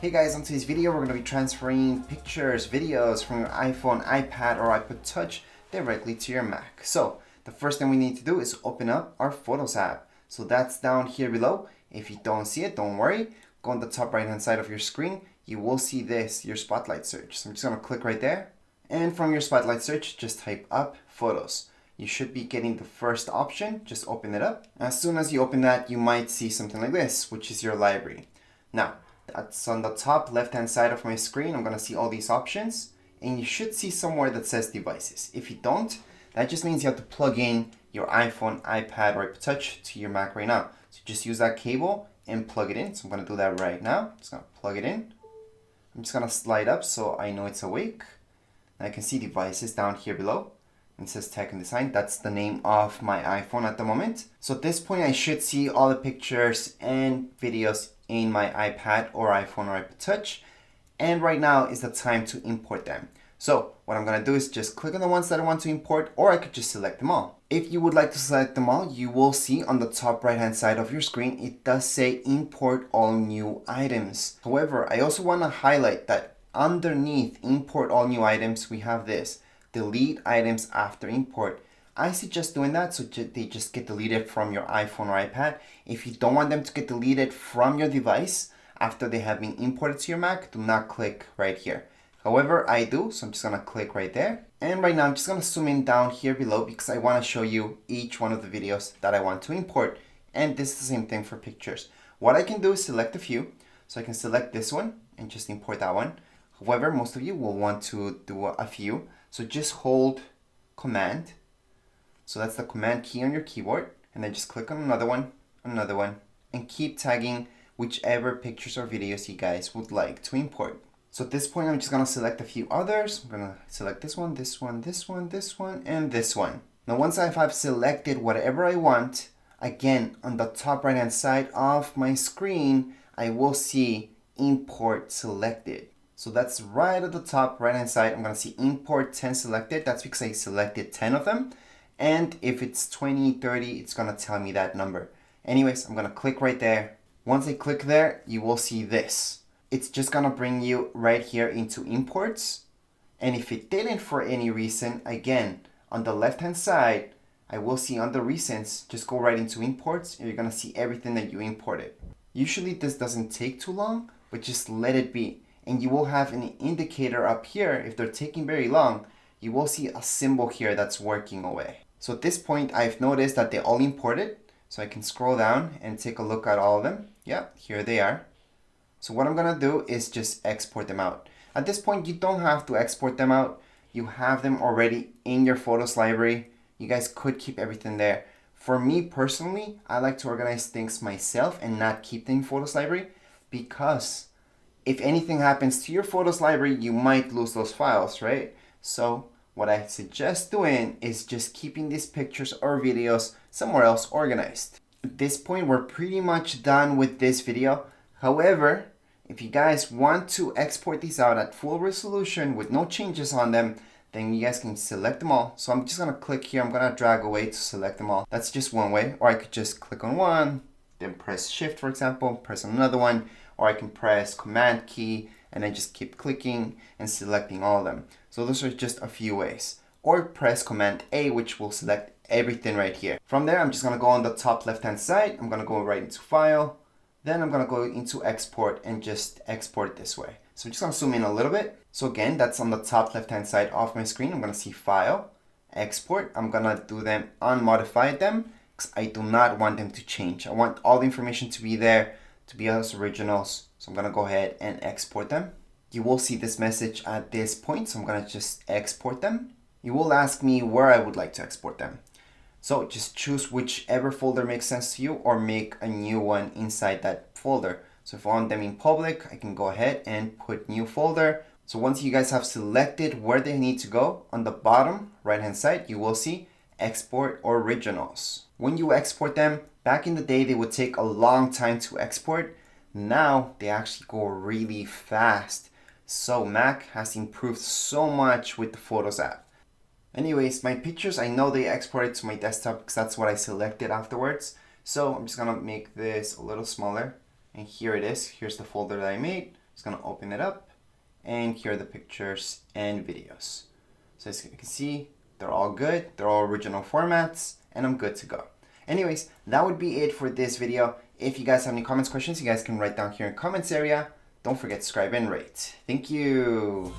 Hey guys, on today's video we're going to be transferring pictures, videos from your iPhone, iPad, or iPod Touch directly to your Mac. So the first thing we need to do is open up our Photos app. So that's down here below. If you don't see it, don't worry. Go on the top right hand side of your screen. You will see this, your Spotlight search. So I'm just going to click right there. And from your Spotlight search, just type up Photos. You should be getting the first option. Just open it up. As soon as you open that, you might see something like this, which is your library. Now, that's on the top left hand side of my screen. I'm going to see all these options, and you should see somewhere that says devices. If you don't, that just means you have to plug in your iPhone, iPad, or iPod Touch to your Mac right now. So just use that cable and plug it in. So I'm going to do that right now. I'm just going to plug it in. I'm just going to slide up so I know it's awake. And I can see devices down here below. It says Tech and Design. That's the name of my iPhone at the moment. So at this point, I should see all the pictures and videos in my iPad or iPhone or iPod Touch. And right now is the time to import them. So what I'm going to do is just click on the ones that I want to import, or I could just select them all. If you would like to select them all, you will see on the top right hand side of your screen, it does say import all new items. However, I also want to highlight that underneath import all new items, we have this. Delete items after import. I suggest doing that so they just get deleted from your iPhone or iPad. If you don't want them to get deleted from your device after they have been imported to your Mac, do not click right here. However, I do, so I'm just gonna click right there. And right now I'm just gonna zoom in down here below because I wanna show you each one of the videos that I want to import. And this is the same thing for pictures. What I can do is select a few. So I can select this one and just import that one. However, most of you will want to do a few. So just hold Command. So that's the Command key on your keyboard. And then just click on another one, and keep tagging whichever pictures or videos you guys would like to import. So at this point, I'm just going to select a few others. I'm going to select this one, this one, this one, this one, and this one. Now, once I've selected whatever I want, again, on the top right-hand side of my screen, I will see Import Selected. So that's right at the top right-hand side. I'm going to see import 10 selected. That's because I selected 10 of them. And if it's 20, 30, it's going to tell me that number. Anyways, I'm going to click right there. Once I click there, you will see this. It's just going to bring you right here into imports. And if it didn't for any reason, again, on the left-hand side, I will see under recents, just go right into imports and you're going to see everything that you imported. Usually this doesn't take too long, but just let it be. And you will have an indicator up here. If they're taking very long, you will see a symbol here that's working away. So at this point, I've noticed that they all imported. So I can scroll down and take a look at all of them. Yeah, here they are. So what I'm gonna do is just export them out. At this point, you don't have to export them out. You have them already in your Photos library. You guys could keep everything there. For me personally, I like to organize things myself and not keep them in Photos library because if anything happens to your Photos library, you might lose those files, right? So what I suggest doing is just keeping these pictures or videos somewhere else organized. At this point, we're pretty much done with this video. However, if you guys want to export these out at full resolution with no changes on them, then you guys can select them all. So I'm just gonna click here. I'm gonna drag away to select them all. That's just one way. Or I could just click on one, then press Shift, for example, press on another one, or I can press Command key and then just keep clicking and selecting all of them. So those are just a few ways. Or press Command A, which will select everything right here. From there, I'm just gonna go on the top left-hand side. I'm gonna go right into File. Then I'm gonna go into Export and just export it this way. So I'm just gonna zoom in a little bit. So again, that's on the top left-hand side of my screen. I'm gonna see File, Export. I'm gonna do them, unmodified them, because I do not want them to change. I want all the information to be there, to be as originals. So I'm gonna go ahead and export them. You will see this message at this point, so I'm gonna just export them. You will ask me where I would like to export them. So just choose whichever folder makes sense to you or make a new one inside that folder. So if I want them in public, I can go ahead and put new folder. So once you guys have selected where they need to go, on the bottom right-hand side, you will see Export Originals. When you export them, back in the day, they would take a long time to export. Now they actually go really fast. So Mac has improved so much with the Photos app. Anyways, my pictures, I know they exported to my desktop because that's what I selected afterwards. So I'm just gonna make this a little smaller. And here it is. Here's the folder that I made. Just gonna open it up, and here are the pictures and videos. So as you can see, they're all good, they're all original formats, and I'm good to go. Anyways, that would be it for this video. If you guys have any comments, questions, you guys can write down here in the comments area. Don't forget to subscribe and rate. Thank you.